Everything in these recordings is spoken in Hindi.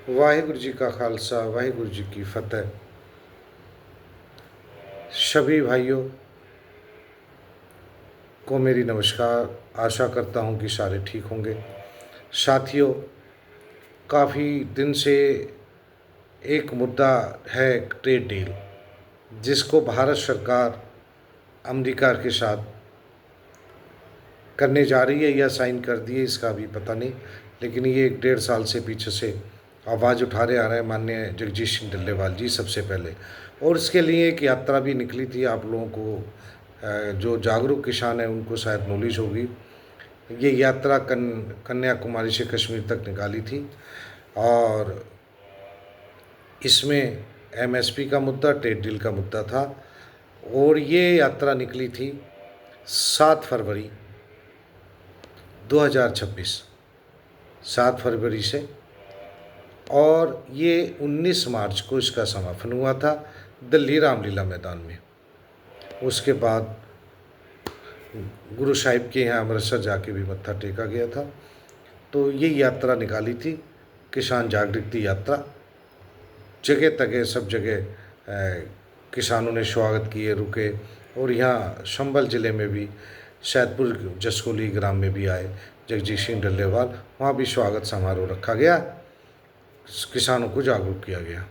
वाहिगुरु जी का खालसा वाहिगुरु जी की फतेह। सभी भाइयों को मेरी नमस्कार। आशा करता हूँ कि सारे ठीक होंगे। साथियों, काफ़ी दिन से एक मुद्दा है ट्रेड डील, जिसको भारत सरकार अमेरिका के साथ करने जा रही है या साइन कर दी है, इसका अभी पता नहीं। लेकिन ये 1-1.5 साल से पीछे से आवाज़ उठा रहे आ रहे हैं माननीय जगजीत सिंह डल्लेवाल जी सबसे पहले। और इसके लिए एक यात्रा भी निकली थी। आप लोगों को जो जागरूक किसान हैं उनको शायद नॉलेज होगी। ये यात्रा कन्याकुमारी से कश्मीर तक निकाली थी और इसमें एमएसपी का मुद्दा, ट्रेड डील का मुद्दा था। और ये यात्रा निकली थी 7 फरवरी 2026, 7 फरवरी से, और ये 19 मार्च को इसका समापन हुआ था दिल्ली रामलीला मैदान में। उसके बाद गुरु साहिब के यहाँ अमृतसर जाके भी मत्था टेका गया था। तो ये यात्रा निकाली थी, किसान जागृति यात्रा। जगह तगह सब जगह किसानों ने स्वागत किए, रुके। और यहाँ संभल ज़िले में भी सैदपुर जसकोली ग्राम में भी आए जगजीत सिंह डल्लेवाल, वहाँ भी स्वागत समारोह रखा गया, किसानों को जागरूक किया गया।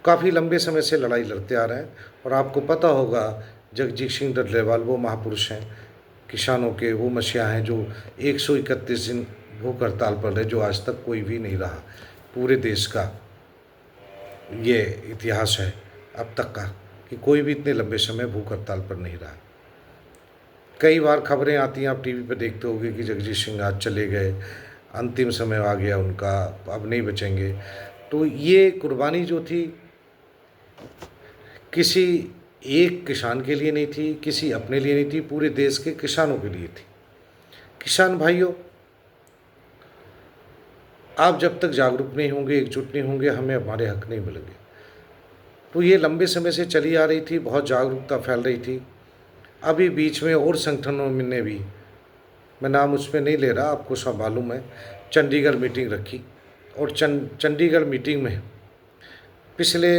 काफ़ी लंबे समय से लड़ाई लड़ते आ रहे हैं और आपको पता होगा जगजीत सिंह डल्लेवाल वो महापुरुष हैं, किसानों के वो मसीहा हैं जो 131 दिन भूख हड़ताल पर रहे, जो आज तक कोई भी नहीं रहा। पूरे देश का ये इतिहास है अब तक का कि कोई भी इतने लंबे समय भूख हड़ताल पर नहीं रहा। कई बार खबरें आती हैं, आप टीवी पर देखते होंगे कि जगजीत सिंह आज चले गए, अंतिम समय आ गया उनका, अब नहीं बचेंगे। तो ये कुर्बानी जो थी किसी एक किसान के लिए नहीं थी, किसी अपने लिए नहीं थी, पूरे देश के किसानों के लिए थी। किसान भाइयों, आप जब तक जागरूक नहीं होंगे, एकजुट नहीं होंगे, हमें हमारे हक नहीं मिलेंगे। तो ये लंबे समय से चली आ रही थी, बहुत जागरूकता फैल रही थी। अभी बीच में और संगठनों ने भी, मैं नाम उसमें नहीं ले रहा, आपको सब मालूम है, चंडीगढ़ मीटिंग रखी। और चंडीगढ़ मीटिंग में पिछले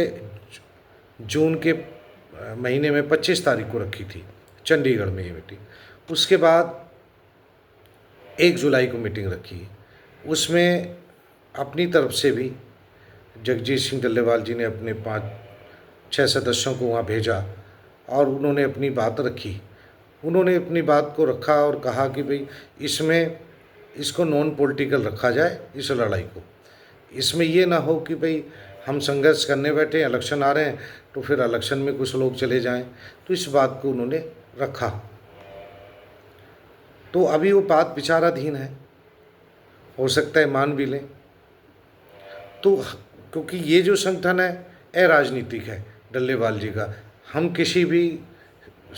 जून के महीने में 25 तारीख को रखी थी चंडीगढ़ में ये मीटिंग। उसके बाद 1 जुलाई को मीटिंग रखी। उसमें अपनी तरफ से भी जगजीत सिंह डल्लेवाल जी ने अपने 5-6 सदस्यों को वहाँ भेजा और उन्होंने अपनी बात रखी। उन्होंने अपनी बात को रखा और कहा कि भाई इसको नॉन पॉलिटिकल रखा जाए, इस लड़ाई को। इसमें ये ना हो कि भाई हम संघर्ष करने बैठे, इलेक्शन आ रहे हैं तो फिर इलेक्शन में कुछ लोग चले जाएं। तो इस बात को उन्होंने रखा। तो अभी वो बात विचाराधीन है, हो सकता है मान भी लें। तो क्योंकि ये जो संगठन है अराजनीतिक है डल्लेवाल जी का, हम किसी भी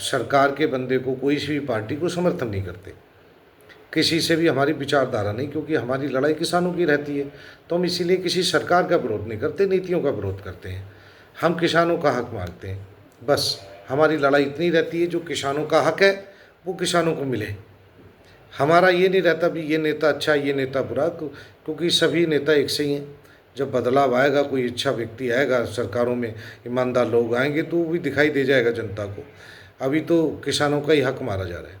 सरकार के बंदे को, कोई सी भी पार्टी को समर्थन नहीं करते, किसी से भी हमारी विचारधारा नहीं, क्योंकि हमारी लड़ाई किसानों की रहती है। तो हम इसीलिए किसी सरकार का विरोध नहीं करते, नीतियों का विरोध करते हैं। हम किसानों का हक मांगते हैं, बस हमारी लड़ाई इतनी रहती है, जो किसानों का हक है वो किसानों को मिले। हमारा ये नहीं रहता भी ये नेता अच्छा, ये नेता बुरा, क्योंकि सभी नेता एक से ही हैं। जब बदलाव आएगा, कोई अच्छा व्यक्ति आएगा, सरकारों में ईमानदार लोग आएंगे, तो वो भी दिखाई दे जाएगा जनता को। अभी तो किसानों का ही हक मारा जा रहा है।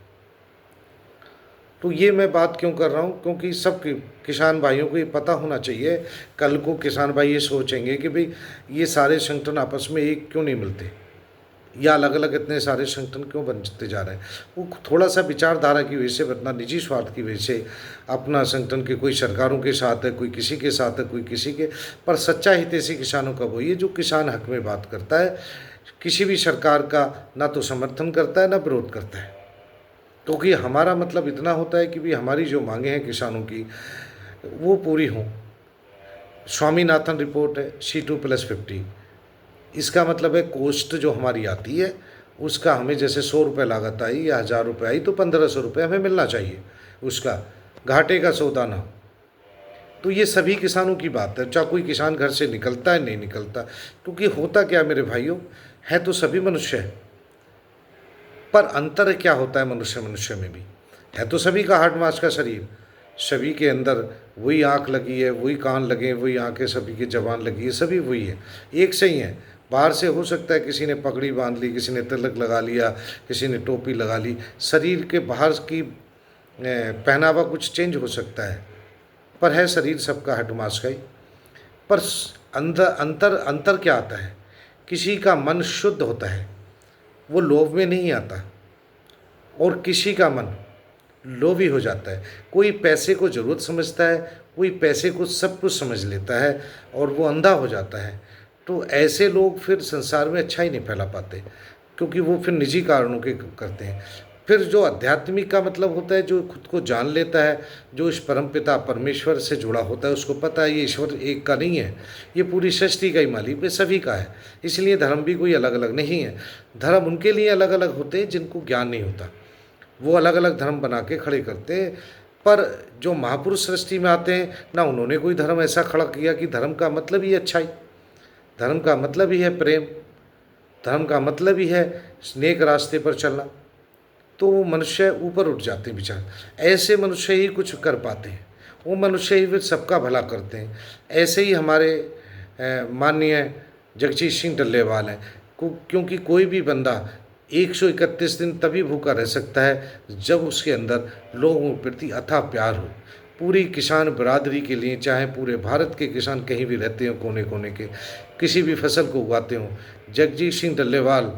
तो ये मैं बात क्यों कर रहा हूँ, क्योंकि सब किसान भाइयों को ये पता होना चाहिए। कल को किसान भाई ये सोचेंगे कि भाई ये सारे संगठन आपस में एक क्यों नहीं मिलते, या अलग अलग इतने सारे संगठन क्यों बनते जा रहे हैं। वो थोड़ा सा विचारधारा की वजह से, वरना निजी स्वार्थ की वजह से अपना संगठन के कोई सरकारों के साथ है, कोई किसी के साथ है, कोई किसी के। पर सच्चा हितैषी किसानों का वही है जो किसान हक में बात करता है, किसी भी सरकार का ना तो समर्थन करता है ना विरोध करता है। क्योंकि हमारा मतलब इतना होता है कि भी हमारी जो मांगे हैं किसानों की वो पूरी हों। स्वामीनाथन रिपोर्ट है C2+50, इसका मतलब है कॉस्ट जो हमारी आती है उसका हमें, जैसे 100 रुपये लागत आई या 1000 रुपये आई, तो 1500 रुपये हमें मिलना चाहिए, उसका घाटे का सौदा ना हो। तो ये सभी किसानों की बात है, चाहे कोई किसान घर से निकलता है नहीं निकलता। क्योंकि होता क्या मेरे भाइयों, है तो सभी मनुष्य है, पर अंतर क्या होता है मनुष्य में भी। है तो सभी का हार्ड मास का शरीर, सभी के अंदर वही आँख लगी है, वही कान लगे, वही आँखें, सभी की जबान लगी है, सभी वही है, एक से ही है। बाहर से हो सकता है किसी ने पगड़ी बांध ली, किसी ने तिलक लगा लिया, किसी ने टोपी लगा ली, शरीर के बाहर की पहनावा कुछ चेंज हो सकता है, पर है शरीर सबका हट मास का ही। पर अंदर अंतर अंतर क्या आता है, किसी का मन शुद्ध होता है, वो लोभ में नहीं आता, और किसी का मन लोभी हो जाता है। कोई पैसे को ज़रूरत समझता है, कोई पैसे को सब कुछ समझ लेता है, और वो अंधा हो जाता है। तो ऐसे लोग फिर संसार में अच्छा ही नहीं फैला पाते, क्योंकि वो फिर निजी कारणों के करते हैं। फिर जो आध्यात्मिक का मतलब होता है, जो खुद को जान लेता है, जो इस परमपिता परमेश्वर से जुड़ा होता है, उसको पता है ये ईश्वर एक का नहीं है, ये पूरी सृष्टि का ही मालिक है, सभी का है। इसलिए धर्म भी कोई अलग अलग नहीं है। धर्म उनके लिए अलग अलग होते हैं जिनको ज्ञान नहीं होता, वो अलग अलग धर्म बना के खड़े करते हैं। पर जो महापुरुष सृष्टि में आते हैं ना, उन्होंने कोई धर्म ऐसा खड़ा किया कि धर्म का मतलब ही अच्छाई, धर्म का मतलब ही है प्रेम, धर्म का मतलब ही है नेक रास्ते पर चलना। तो वो मनुष्य ऊपर उठ जाते हैं विचार, ऐसे मनुष्य ही कुछ कर पाते हैं, वो मनुष्य ही फिर सबका भला करते हैं। ऐसे ही हमारे माननीय जगजीत सिंह डल्लेवाल हैं, क्योंकि कोई भी बंदा 131 दिन तभी भूखा रह सकता है जब उसके अंदर लोगों के प्रति अथाह प्यार हो। पूरी किसान बरादरी के लिए, चाहे पूरे भारत के किसान कहीं भी रहते हो, कोने कोने के, किसी भी फसल को उगाते हों, जगजीत सिंह डल्लेवाल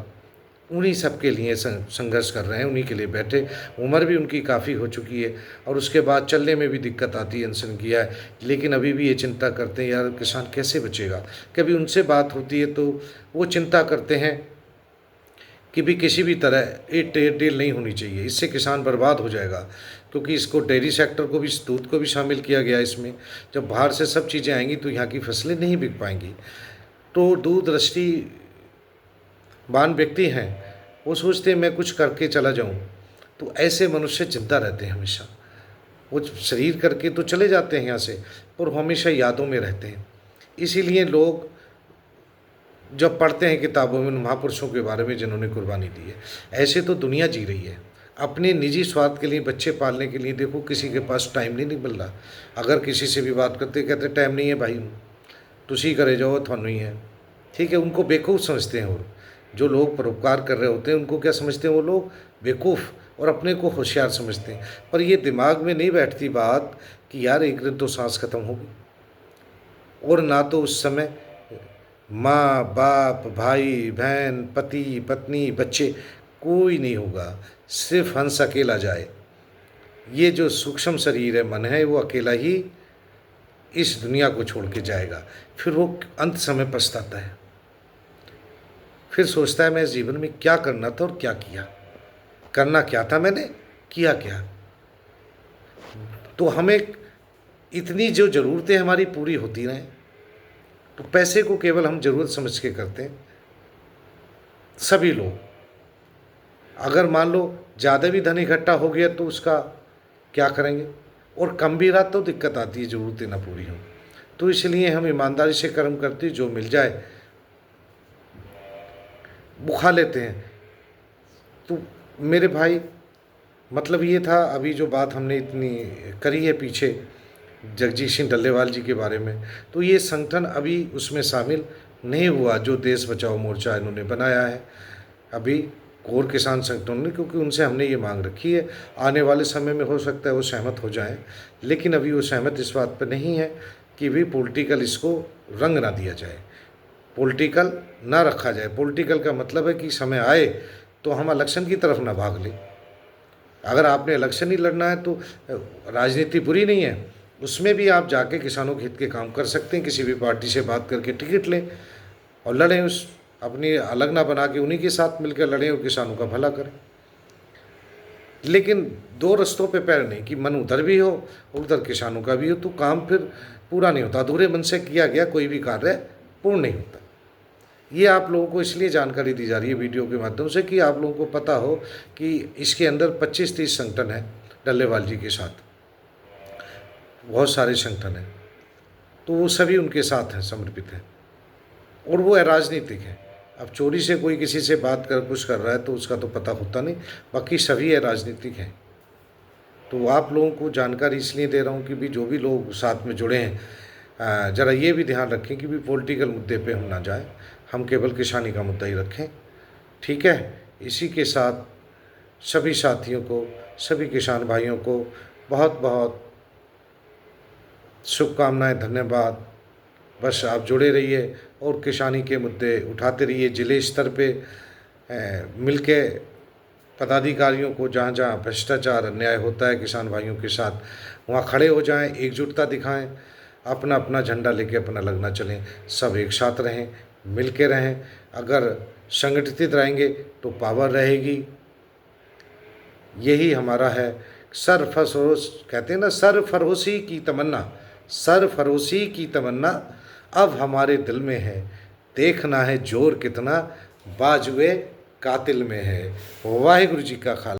उन्हीं सब के लिए संघर्ष कर रहे हैं, उन्हीं के लिए बैठे। उम्र भी उनकी काफ़ी हो चुकी है, और उसके बाद चलने में भी दिक्कत आती है, अनशन किया है, लेकिन अभी भी ये चिंता करते हैं यार किसान कैसे बचेगा। कभी उनसे बात होती है तो वो चिंता करते हैं कि भी किसी भी तरह ये ट्रेड डील नहीं होनी चाहिए, इससे किसान बर्बाद हो जाएगा, क्योंकि इसको डेयरी सेक्टर को भी, दूध को भी शामिल किया गया इसमें। जब बाहर से सब चीज़ें आएंगी तो यहाँ की फसलें नहीं बिक पाएंगी। तो दूध दृष्टिवान व्यक्ति हैं, वो सोचते हैं मैं कुछ करके चला जाऊँ। तो ऐसे मनुष्य चिंता रहते हैं हमेशा, वो शरीर करके तो चले जाते हैं यहाँ से, पर हमेशा यादों में रहते हैं। इसीलिए लोग जब पढ़ते हैं किताबों में महापुरुषों के बारे में जिन्होंने कुर्बानी दी है, ऐसे तो दुनिया जी रही है अपने निजी स्वार्थ के लिए, बच्चे पालने के लिए। देखो किसी के पास टाइम नहीं मिल रहा, अगर किसी से भी बात करते कहते टाइम नहीं है भाई, तुसी करे जाओ थानू ही है, ठीक है। उनको बेवकूफ़ समझते हैं, और जो लोग परोपकार कर रहे होते हैं उनको क्या समझते हैं, वो लोग बेवकूफ़ और अपने को होशियार समझते हैं। पर ये दिमाग में नहीं बैठती बात कि यार एक दिन तो सांस खत्म होगी, और ना तो उस समय माँ बाप भाई बहन पति पत्नी बच्चे कोई नहीं होगा, सिर्फ हंस अकेला जाए। ये जो सूक्ष्म शरीर है, मन है, वो अकेला ही इस दुनिया को छोड़ के जाएगा। फिर वो अंत समय पछताता है, फिर सोचता है मैं इस जीवन में क्या करना था और क्या किया, करना क्या था मैंने, किया क्या। तो हमें इतनी जो ज़रूरतें हमारी पूरी होती रहें, तो पैसे को केवल हम ज़रूरत समझ के करते हैं सभी लोग। अगर मान लो ज़्यादा भी धन इकट्ठा हो गया तो उसका क्या करेंगे, और कम भी रहा तो दिक्कत आती है, ज़रूरतें ना पूरी हों। तो इसलिए हम ईमानदारी से कर्म करते, जो मिल जाए वो खा लेते हैं। तो मेरे भाई, मतलब ये था अभी जो बात हमने इतनी करी है पीछे जगजीत सिंह डल्लेवाल जी के बारे में, तो ये संगठन अभी उसमें शामिल नहीं हुआ जो देश बचाओ मोर्चा इन्होंने बनाया है अभी कोर किसान संगठन ने, क्योंकि उनसे हमने ये मांग रखी है। आने वाले समय में हो सकता है वो सहमत हो जाएं, लेकिन अभी वो सहमत इस बात पर नहीं है कि भी पॉलिटिकल इसको रंग ना दिया जाए, पॉलिटिकल ना रखा जाए। पॉलिटिकल का मतलब है कि समय आए तो हम इलेक्शन की तरफ ना भाग लें। अगर आपने इलेक्शन ही लड़ना है तो राजनीति बुरी नहीं है, उसमें भी आप जाके किसानों के हित के काम कर सकते हैं। किसी भी पार्टी से बात करके टिकट लें और लड़ें, उस अपनी अलग ना बना के उन्हीं के साथ मिलकर लड़ें और किसानों का भला करें। लेकिन दो रस्तों पे पैर नहीं, कि मन उधर भी हो और उधर किसानों का भी हो, तो काम फिर पूरा नहीं होता। अधूरे मन से किया गया कोई भी कार्य पूर्ण नहीं होता। ये आप लोगों को इसलिए जानकारी दी जा रही है वीडियो के माध्यम से कि आप लोगों को पता हो कि इसके अंदर 25-30 संगठन है डल्लेवाल जी के साथ, बहुत सारे संगठन हैं, तो वो सभी उनके साथ हैं, समर्पित हैं, और वो राजनीतिक है। अब चोरी से कोई किसी से बात कर कुछ कर रहा है तो उसका तो पता होता नहीं, बाकी सभी राजनीतिक हैं। तो आप लोगों को जानकारी इसलिए दे रहा हूँ कि भी जो भी लोग साथ में जुड़े हैं, ज़रा ये भी ध्यान रखें कि भी पॉलिटिकल मुद्दे पे हम ना जाएं, हम केवल किसानी का मुद्दा ही रखें। ठीक है, इसी के साथ सभी साथियों को, सभी किसान भाइयों को बहुत बहुत शुभकामनाएं, धन्यवाद। बस आप जुड़े रहिए और किसानी के मुद्दे उठाते रहिए। जिले स्तर पे मिलके पदाधिकारियों को जहाँ जहाँ भ्रष्टाचार अन्याय होता है किसान भाइयों के साथ, वहाँ खड़े हो जाएं, एकजुटता दिखाएं, अपना अपना झंडा लेके अपना लगना चलें, सब एक साथ रहें, मिल के रहें। अगर संगठित रहेंगे तो पावर रहेगी। यही हमारा है। सरफरोश कहते हैं ना, सरफरोशी की तमन्ना, सरफरोशी की तमन्ना अब हमारे दिल में है। देखना है जोर कितना बाजुए कातिल में है। वाहिगुरु जी का खालसा।